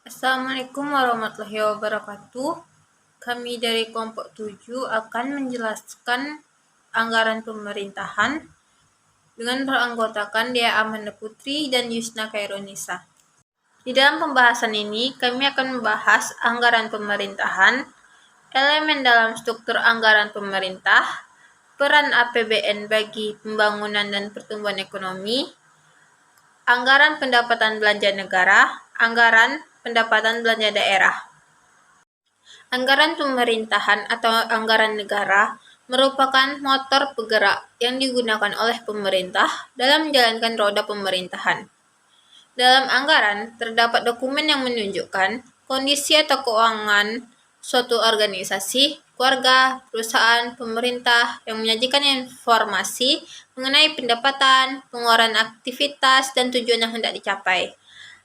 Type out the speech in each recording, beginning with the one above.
Assalamualaikum warahmatullahi wabarakatuh. Kami dari kelompok 7 akan menjelaskan anggaran pemerintahan dengan beranggotakan Dea Amanda Putri dan Yusna Khairunisa. Di dalam pembahasan ini, kami akan membahas anggaran pemerintahan, elemen dalam struktur anggaran pemerintah, peran APBN bagi pembangunan dan pertumbuhan ekonomi, anggaran pendapatan belanja negara, anggaran pendapatan belanja daerah. Anggaran pemerintahan atau anggaran negara merupakan motor penggerak yang digunakan oleh pemerintah dalam menjalankan roda pemerintahan. Dalam anggaran terdapat dokumen yang menunjukkan kondisi atau keuangan suatu organisasi, keluarga, perusahaan, pemerintah yang menyajikan informasi mengenai pendapatan, pengeluaran aktivitas, dan tujuan yang hendak dicapai.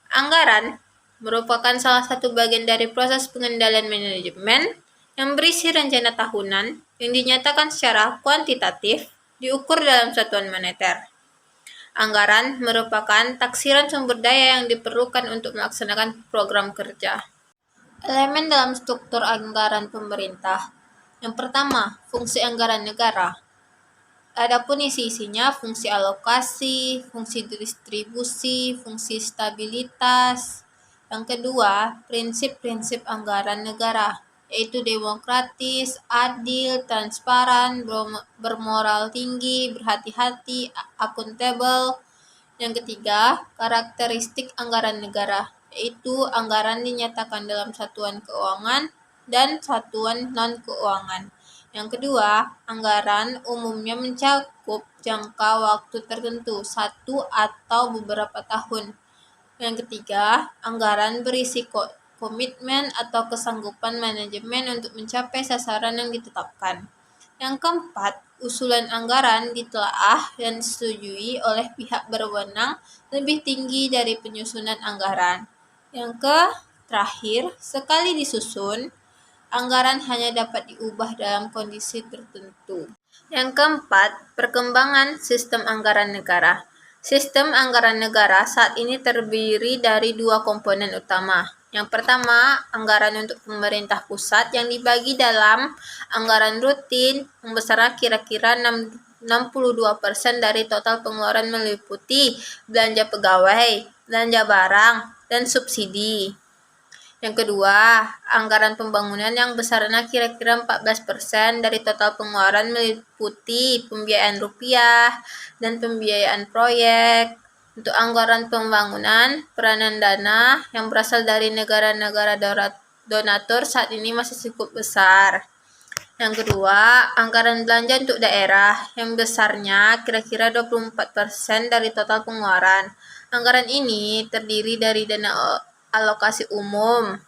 Anggaran merupakan salah satu bagian dari proses pengendalian manajemen yang berisi rencana tahunan yang dinyatakan secara kuantitatif diukur dalam satuan moneter. Anggaran merupakan taksiran sumber daya yang diperlukan untuk melaksanakan program kerja. Elemen dalam struktur anggaran pemerintah. Yang pertama, fungsi anggaran negara. Adapun isi-isinya fungsi alokasi, fungsi distribusi, fungsi stabilitas. Yang kedua, prinsip-prinsip anggaran negara, yaitu demokratis, adil, transparan, bermoral tinggi, berhati-hati, akuntabel. Yang ketiga, karakteristik anggaran negara, yaitu anggaran dinyatakan dalam satuan keuangan dan satuan non-keuangan. Yang kedua, anggaran umumnya mencakup jangka waktu tertentu, 1 atau beberapa tahun. Yang ketiga, anggaran berisi komitmen atau kesanggupan manajemen untuk mencapai sasaran yang ditetapkan. Yang keempat, usulan anggaran ditelaah dan disetujui oleh pihak berwenang lebih tinggi dari penyusunan anggaran. Yang terakhir, sekali disusun, anggaran hanya dapat diubah dalam kondisi tertentu. Yang keempat, perkembangan sistem anggaran negara. Sistem anggaran negara saat ini terdiri dari 2 komponen utama. Yang pertama, anggaran untuk pemerintah pusat yang dibagi dalam anggaran rutin yang besarnya kira-kira 62% dari total pengeluaran meliputi belanja pegawai, belanja barang, dan subsidi. Yang kedua, anggaran pembangunan yang besarnya kira-kira 14% dari total pengeluaran meliputi pembiayaan rupiah dan pembiayaan proyek. Untuk anggaran pembangunan, peranan dana yang berasal dari negara-negara donatur saat ini masih cukup besar. Yang kedua, anggaran belanja untuk daerah yang besarnya kira-kira 24% dari total pengeluaran. Anggaran ini terdiri dari dana alokasi umum,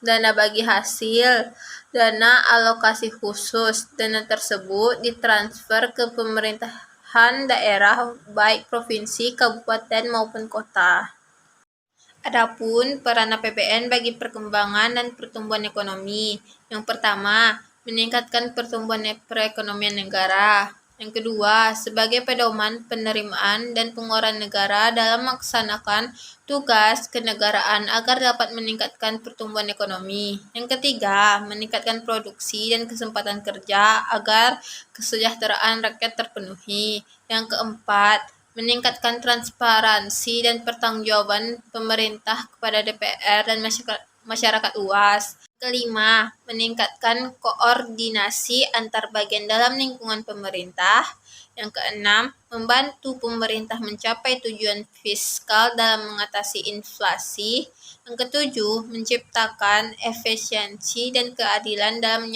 dana bagi hasil, dana alokasi khusus. Dana tersebut ditransfer ke pemerintahan daerah baik provinsi, kabupaten maupun kota. Adapun peran APBN bagi perkembangan dan pertumbuhan ekonomi. Yang pertama, meningkatkan pertumbuhan perekonomian negara. Yang kedua, sebagai pedoman penerimaan dan pengeluaran negara dalam melaksanakan tugas kenegaraan agar dapat meningkatkan pertumbuhan ekonomi. Yang ketiga, meningkatkan produksi dan kesempatan kerja agar kesejahteraan rakyat terpenuhi. Yang keempat, meningkatkan transparansi dan pertanggungjawaban pemerintah kepada DPR dan masyarakat luas. Kelima, meningkatkan koordinasi antar bagian dalam lingkungan pemerintah. Yang keenam, membantu pemerintah mencapai tujuan fiskal dalam mengatasi inflasi. Yang ketujuh, menciptakan efisiensi dan keadilan dalam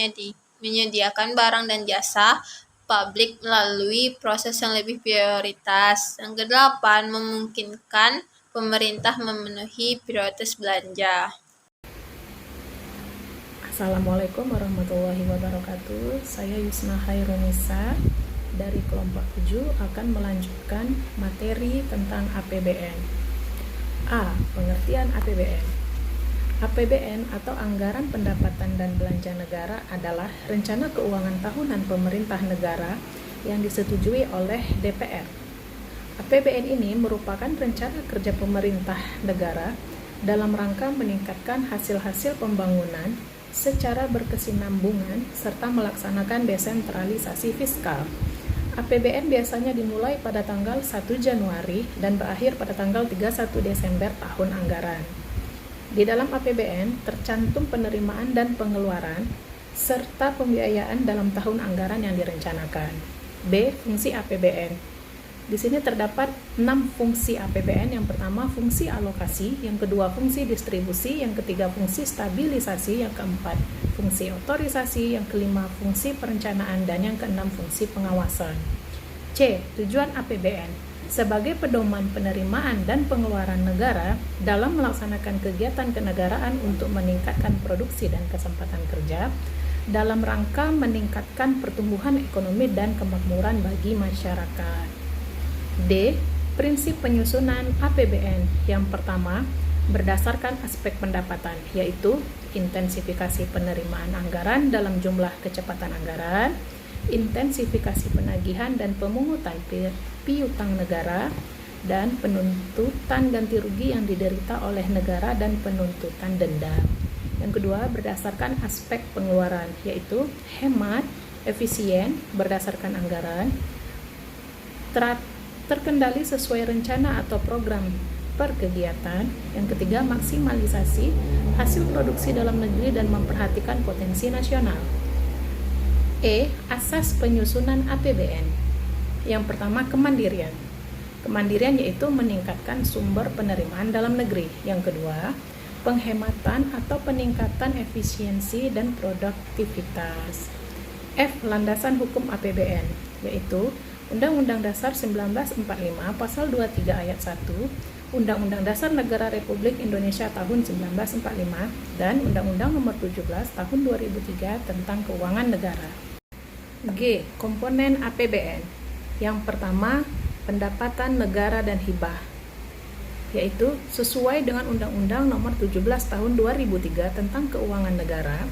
menyediakan barang dan jasa publik melalui proses yang lebih prioritas. Yang kedelapan, memungkinkan pemerintah memenuhi prioritas belanja. Assalamualaikum warahmatullahi wabarakatuh. Saya Yusna Khairunisa dari kelompok 7 akan melanjutkan materi tentang APBN. A. Pengertian APBN. APBN atau Anggaran Pendapatan dan Belanja Negara adalah rencana keuangan tahunan pemerintah negara yang disetujui oleh DPR. APBN ini merupakan rencana kerja pemerintah negara dalam rangka meningkatkan hasil-hasil pembangunan secara berkesinambungan serta melaksanakan desentralisasi fiskal. APBN biasanya dimulai pada tanggal 1 Januari dan berakhir pada tanggal 31 Desember tahun anggaran. Di dalam APBN tercantum penerimaan dan pengeluaran serta pembiayaan dalam tahun anggaran yang direncanakan. B. Fungsi APBN. Di sini terdapat 6 fungsi APBN. Yang pertama fungsi alokasi, yang kedua fungsi distribusi, yang ketiga fungsi stabilisasi, yang keempat fungsi otorisasi, yang kelima fungsi perencanaan, dan yang keenam fungsi pengawasan. C. Tujuan APBN sebagai pedoman penerimaan dan pengeluaran negara dalam melaksanakan kegiatan kenegaraan untuk meningkatkan produksi dan kesempatan kerja dalam rangka meningkatkan pertumbuhan ekonomi dan kemakmuran bagi masyarakat. D. Prinsip penyusunan APBN. Yang pertama, berdasarkan aspek pendapatan, yaitu intensifikasi penerimaan anggaran dalam jumlah kecepatan anggaran, intensifikasi penagihan dan pemungutan piutang negara, dan penuntutan ganti rugi yang diderita oleh negara dan penuntutan denda. Yang kedua, berdasarkan aspek pengeluaran, yaitu hemat, efisien, berdasarkan anggaran, terkendali sesuai rencana atau program per kegiatan. Yang ketiga, maksimalisasi hasil produksi dalam negeri dan memperhatikan potensi nasional. E. Asas penyusunan APBN. Yang pertama, kemandirian. Kemandirian yaitu meningkatkan sumber penerimaan dalam negeri. Yang kedua, penghematan atau peningkatan efisiensi dan produktivitas. F. Landasan hukum APBN, yaitu Undang-Undang Dasar 1945 Pasal 23 Ayat 1, Undang-Undang Dasar Negara Republik Indonesia tahun 1945, dan Undang-Undang Nomor 17 Tahun 2003 tentang Keuangan Negara. G. Komponen APBN. Yang pertama, pendapatan negara dan hibah, yaitu sesuai dengan Undang-Undang Nomor 17 Tahun 2003 tentang Keuangan Negara,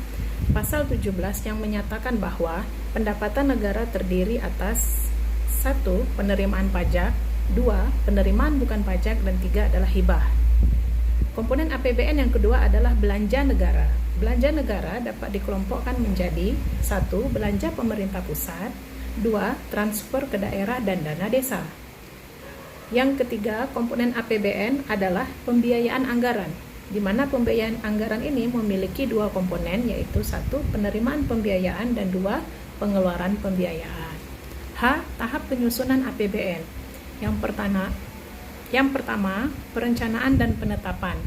Pasal 17 yang menyatakan bahwa pendapatan negara terdiri atas 1. Penerimaan pajak, 2. Penerimaan bukan pajak, dan 3 adalah hibah. Komponen APBN yang kedua adalah belanja negara. Belanja negara dapat dikelompokkan menjadi 1. Belanja pemerintah pusat, 2. Transfer ke daerah dan dana desa. Yang ketiga, komponen APBN adalah pembiayaan anggaran, di mana pembiayaan anggaran ini memiliki 2 komponen, yaitu 1. Penerimaan pembiayaan, dan 2. Pengeluaran pembiayaan. H. Tahap penyusunan APBN. Yang pertama, perencanaan dan penetapan,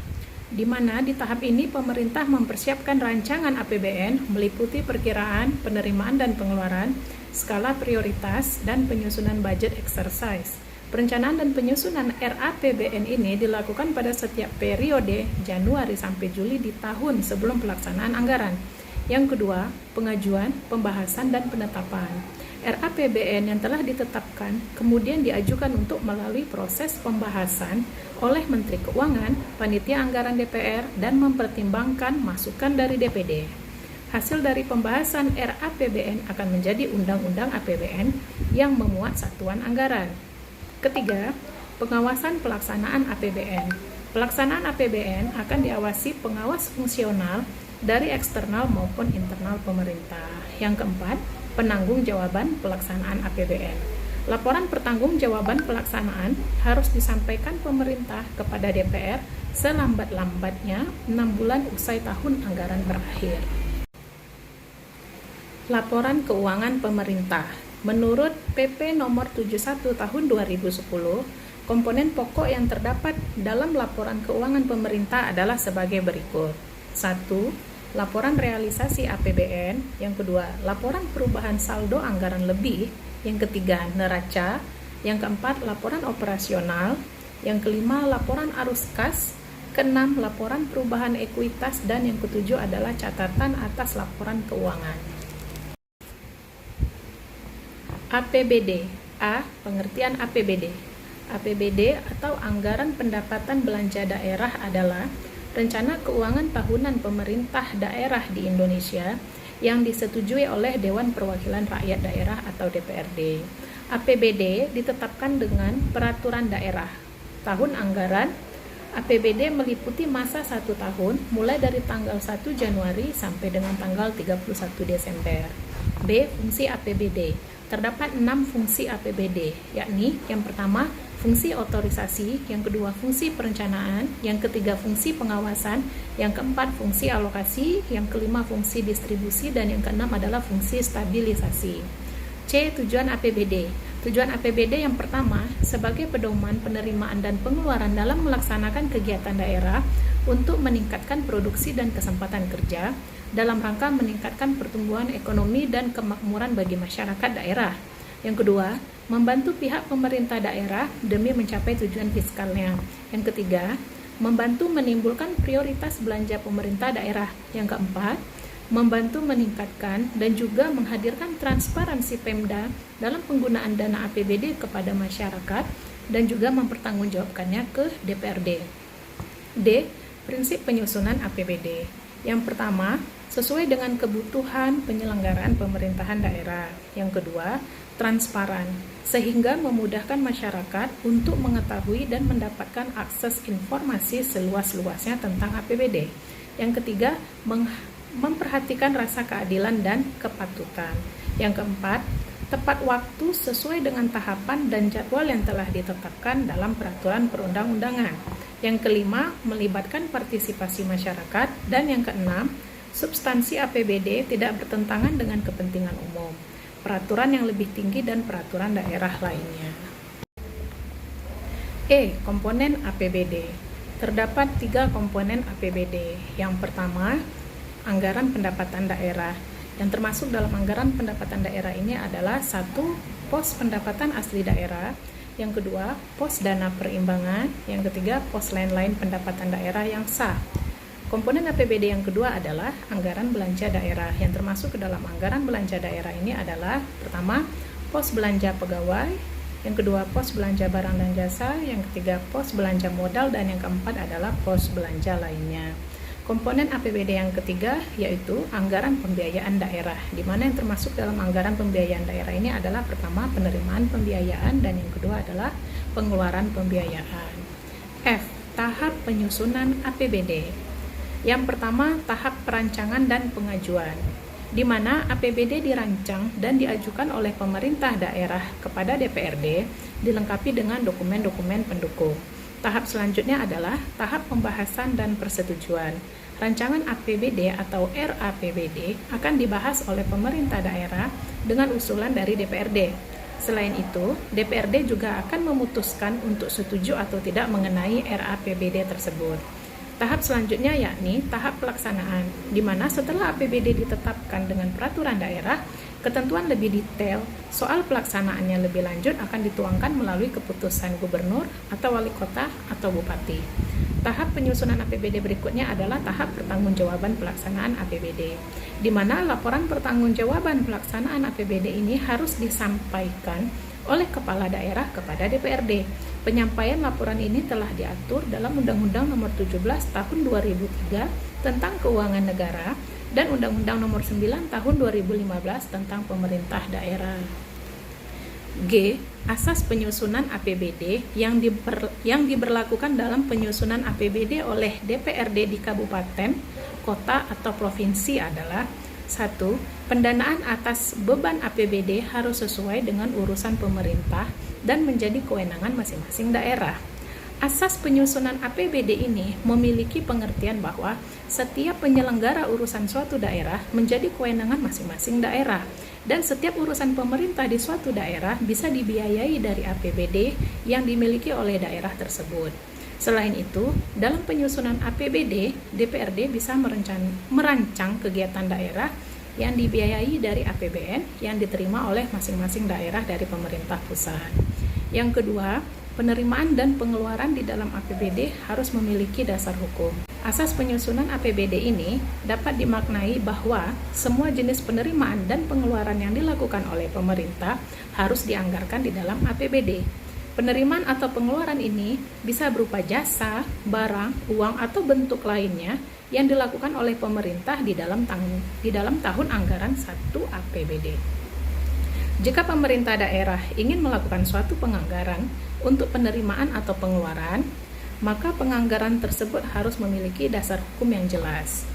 di mana di tahap ini pemerintah mempersiapkan rancangan APBN meliputi perkiraan, penerimaan dan pengeluaran, skala prioritas, dan penyusunan budget exercise. Perencanaan dan penyusunan RAPBN ini dilakukan pada setiap periode Januari sampai Juli di tahun sebelum pelaksanaan anggaran. Yang kedua, pengajuan, pembahasan, dan penetapan. RAPBN yang telah ditetapkan kemudian diajukan untuk melalui proses pembahasan oleh Menteri Keuangan, Panitia Anggaran DPR, dan mempertimbangkan masukan dari DPD. Hasil dari pembahasan RAPBN akan menjadi Undang-Undang APBN yang memuat satuan anggaran. Ketiga, pengawasan pelaksanaan APBN. Pelaksanaan APBN akan diawasi pengawas fungsional dari eksternal maupun internal pemerintah. Yang keempat, penanggung-jawaban pelaksanaan APBN. Laporan pertanggungjawaban pelaksanaan harus disampaikan pemerintah kepada DPR selambat-lambatnya 6 bulan usai tahun anggaran berakhir. Laporan keuangan pemerintah. Menurut PP nomor 71 tahun 2010, komponen pokok yang terdapat dalam laporan keuangan pemerintah adalah sebagai berikut. 1. Laporan realisasi APBN. Yang kedua, laporan perubahan saldo anggaran lebih. Yang ketiga, neraca. Yang keempat, laporan operasional. Yang kelima, laporan arus kas. Keenam, laporan perubahan ekuitas. Dan yang ketujuh adalah catatan atas laporan keuangan. APBD. A. Pengertian APBD. APBD atau Anggaran Pendapatan Belanja Daerah adalah rencana keuangan tahunan pemerintah daerah di Indonesia yang disetujui oleh Dewan Perwakilan Rakyat Daerah atau DPRD. APBD ditetapkan dengan peraturan daerah, tahun anggaran, APBD meliputi masa 1 tahun mulai dari tanggal 1 Januari sampai dengan tanggal 31 Desember. B. Fungsi APBD. Terdapat 6 fungsi APBD, yakni yang pertama, fungsi otorisasi, yang kedua, fungsi perencanaan, yang ketiga, fungsi pengawasan, yang keempat, fungsi alokasi, yang kelima, fungsi distribusi, dan yang keenam adalah fungsi stabilisasi. C. Tujuan APBD. Tujuan APBD yang pertama, sebagai pedoman penerimaan dan pengeluaran dalam melaksanakan kegiatan daerah untuk meningkatkan produksi dan kesempatan kerja dalam rangka meningkatkan pertumbuhan ekonomi dan kemakmuran bagi masyarakat daerah. Yang kedua, membantu pihak pemerintah daerah demi mencapai tujuan fiskalnya. Yang ketiga, membantu menimbulkan prioritas belanja pemerintah daerah. Yang keempat, membantu meningkatkan dan juga menghadirkan transparansi Pemda dalam penggunaan dana APBD kepada masyarakat dan juga mempertanggungjawabkannya ke DPRD. D. Prinsip penyusunan APBD. Yang pertama, sesuai dengan kebutuhan penyelenggaraan pemerintahan daerah. Yang kedua, transparan, sehingga memudahkan masyarakat untuk mengetahui dan mendapatkan akses informasi seluas-luasnya tentang APBD. Yang ketiga, memperhatikan rasa keadilan dan kepatutan. Yang keempat, tepat waktu sesuai dengan tahapan dan jadwal yang telah ditetapkan dalam peraturan perundang-undangan. Yang kelima, melibatkan partisipasi masyarakat. Dan yang keenam, substansi APBD tidak bertentangan dengan kepentingan umum, peraturan yang lebih tinggi dan peraturan daerah lainnya. E. Komponen APBD. Terdapat 3 komponen APBD. Yang pertama, anggaran pendapatan daerah. Yang termasuk dalam anggaran pendapatan daerah ini adalah 1. Pos pendapatan asli daerah. Yang kedua, pos dana perimbangan. Yang ketiga, pos lain-lain pendapatan daerah yang sah. Komponen APBD yang kedua adalah anggaran belanja daerah. Yang termasuk ke dalam anggaran belanja daerah ini adalah pertama, pos belanja pegawai. Yang kedua, pos belanja barang dan jasa. Yang ketiga, pos belanja modal. Dan yang keempat adalah pos belanja lainnya. Komponen APBD yang ketiga yaitu anggaran pembiayaan daerah, di mana yang termasuk dalam anggaran pembiayaan daerah ini adalah pertama, penerimaan pembiayaan, dan yang kedua adalah pengeluaran pembiayaan. F. Tahap penyusunan APBD. Yang pertama, tahap perancangan dan pengajuan, di mana APBD dirancang dan diajukan oleh pemerintah daerah kepada DPRD, dilengkapi dengan dokumen-dokumen pendukung. Tahap selanjutnya adalah tahap pembahasan dan persetujuan. Rancangan APBD atau RAPBD akan dibahas oleh pemerintah daerah dengan usulan dari DPRD. Selain itu, DPRD juga akan memutuskan untuk setuju atau tidak mengenai RAPBD tersebut. Tahap selanjutnya yakni tahap pelaksanaan, di mana setelah APBD ditetapkan dengan peraturan daerah, ketentuan lebih detail soal pelaksanaannya lebih lanjut akan dituangkan melalui keputusan gubernur atau wali kota atau bupati. Tahap penyusunan APBD berikutnya adalah tahap pertanggungjawaban pelaksanaan APBD, di mana laporan pertanggungjawaban pelaksanaan APBD ini harus disampaikan oleh kepala daerah kepada DPRD. Penyampaian laporan ini telah diatur dalam Undang-Undang Nomor 17 Tahun 2003 tentang Keuangan Negara dan Undang-Undang Nomor 9 Tahun 2015 tentang Pemerintah Daerah. G. Asas penyusunan APBD yang diberlakukan dalam penyusunan APBD oleh DPRD di kabupaten, kota, atau provinsi adalah 1. Pendanaan atas beban APBD harus sesuai dengan urusan pemerintah dan menjadi kewenangan masing-masing daerah. Asas penyusunan APBD ini memiliki pengertian bahwa setiap penyelenggara urusan suatu daerah menjadi kewenangan masing-masing daerah, dan setiap urusan pemerintah di suatu daerah bisa dibiayai dari APBD yang dimiliki oleh daerah tersebut. Selain itu, dalam penyusunan APBD, DPRD bisa merancang kegiatan daerah yang dibiayai dari APBN yang diterima oleh masing-masing daerah dari pemerintah pusat. Yang kedua, penerimaan dan pengeluaran di dalam APBD harus memiliki dasar hukum. Asas penyusunan APBD ini dapat dimaknai bahwa semua jenis penerimaan dan pengeluaran yang dilakukan oleh pemerintah harus dianggarkan di dalam APBD. Penerimaan atau pengeluaran ini bisa berupa jasa, barang, uang, atau bentuk lainnya yang dilakukan oleh pemerintah di dalam tahun anggaran 1 APBD. Jika pemerintah daerah ingin melakukan suatu penganggaran untuk penerimaan atau pengeluaran, maka penganggaran tersebut harus memiliki dasar hukum yang jelas.